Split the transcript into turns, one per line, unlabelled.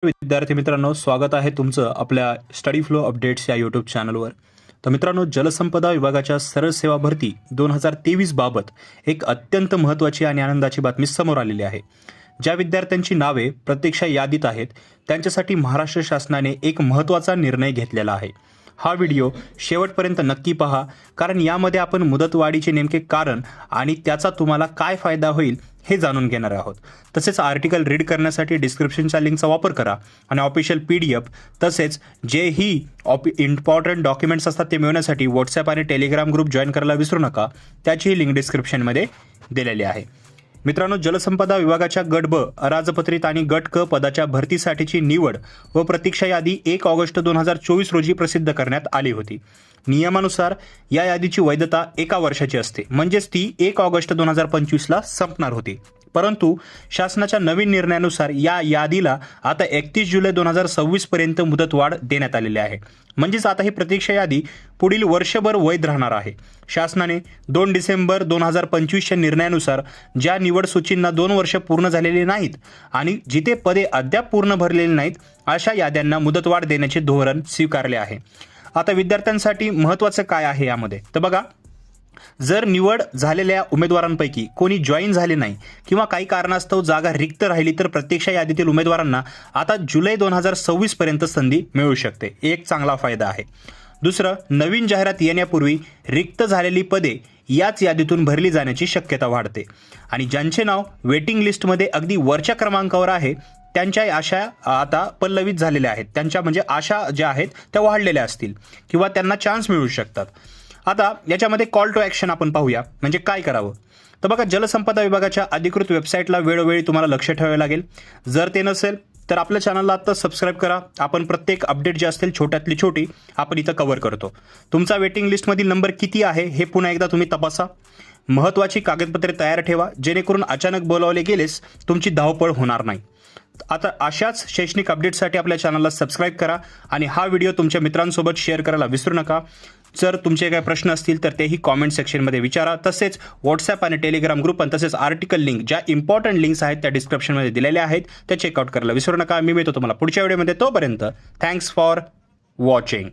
विद्यार्थी मित्रांनो, स्वागत आहे तुमचं आपल्या स्टडी फ्लो अपडेट्स या यूट्यूब चॅनलवर. तर मित्रांनो, जलसंपदा विभागाच्या सरळ सेवा भरती 2023 बाबत एक अत्यंत महत्त्वाची आणि आनंदाची बातमी समोर आलेली आहे. ज्या विद्यार्थ्यांची नावे प्रतीक्षा यादीत आहेत त्यांच्यासाठी महाराष्ट्र शासनाने एक महत्त्वाचा निर्णय घेतलेला आहे. हा व्हिडिओ शेवटपर्यंत नक्की पहा, कारण यामध्ये आपण मुदतवाढीचे नेमके कारण आणि त्याचा तुम्हाला काय फायदा होईल हे जाणून घेणार आहोत. तसेच आर्टिकल रीड करण्यासाठी डिस्क्रिप्शनच्या लिंकचा वापर करा आणि ऑफिशियल PDF तसेच जेही इम्पॉर्टंट डॉक्युमेंट्स असतात ते मिळवण्यासाठी व्हॉट्सॲप आणि टेलिग्राम ग्रुप जॉईन करायला विसरू नका. त्याचीही लिंक डिस्क्रिप्शनमध्ये दिलेली आहे. मित्रांनो, जलसंपदा विभागाच्या गट ब अराजपत्रित आणि गट क पदाच्या भरतीसाठीची निवड व प्रतीक्षा यादी 1 ऑगस्ट 2024 रोजी प्रसिद्ध करण्यात आली होती. नियमानुसार या यादीची वैधता 1 वर्षाची असते, म्हणजेच ती 1 ऑगस्ट 2025ला संपणार होती. परंतु शासनाच्या नवीन निर्णयानुसार या यादीला आता 31 जुलै 2026 पर्यंत मुदतवाढ देण्यात आलेली आहे. म्हणजेच आता ही प्रतीक्षा यादी पुढील वर्षभर वैध राहणार आहे. शासनाने 2 डिसेंबर 2025च्या निर्णयानुसार ज्या निवड सूचींना 2 वर्ष पूर्ण झालेली नाहीत आणि जिथे पदे अद्याप पूर्ण भरलेली नाहीत अशा याद्यांना मुदतवाढ देण्याचे धोरण स्वीकारले आहे. आता विद्यार्थ्यांसाठी महत्त्वाचं काय आहे यामध्ये तर बघा, जर निवड झालेल्या उमेदवारांपैकी कोणी जॉईन झाले नाही किंवा काही कारणास्तव जागा रिक्त राहिली तर प्रतीक्षा यादीतील उमेदवारांना आता जुलै 2026 पर्यंत संधी मिळू शकते. एक चांगला फायदा आहे. दुसरं, नवीन जाहिरात येण्यापूर्वी रिक्त झालेली पदे याच यादीतून भरली जाण्याची शक्यता वाढते आणि ज्यांचे नाव वेटिंग लिस्टमध्ये अगदी वरच्या क्रमांकावर आहे त्यांच्या आशा आता पल्लवित झालेल्या आहेत. त्यांच्या म्हणजे आशा ज्या आहेत त्या वाढलेल्या असतील किंवा त्यांना चान्स मिळू शकतात. आता याच्यामध्ये कॉल टू ॲक्शन आपण पाहूया, म्हणजे काय करावं. तर बघा, जलसंपदा विभागाच्या अधिकृत वेबसाईटला वेळोवेळी तुम्हाला लक्ष ठेवावे लागेल. जर ते नसेल तर आपल्या चॅनलला आत्ता सबस्क्राईब करा. आपण प्रत्येक अपडेट जे असतील छोट्यातली छोटी आपण इथं कव्हर करतो. तुमचा वेटिंग लिस्टमधील नंबर किती आहे हे पुन्हा एकदा तुम्ही तपासा. महत्त्वाची कागदपत्रे तयार ठेवा, जेणेकरून अचानक बोलावले गेलेस तुमची धावपळ होणार नाही. आता अशाच शैक्षणिक अपडेटसाठी आपल्या चॅनलला सबस्क्राईब करा आणि हा व्हिडिओ तुमच्या मित्रांसोबत शेअर करायला विसरू नका. जर तुमचे काही प्रश्न असतील तर तेही कॉमेंट सेक्शनमध्ये विचारा. तसेच व्हॉट्सॲप आणि टेलिग्राम ग्रुप आणि तसेच आर्टिकल लिंक ज्या इम्पॉर्टंट लिंक्स आहेत त्या डिस्क्रिप्शनमध्ये दिलेल्या आहेत त्या चेकआउट करायला विसरू नका. मी मिळतो तुम्हाला पुढच्या व्हिडिओमध्ये. तोपर्यंत थँक्स फॉर वॉचिंग.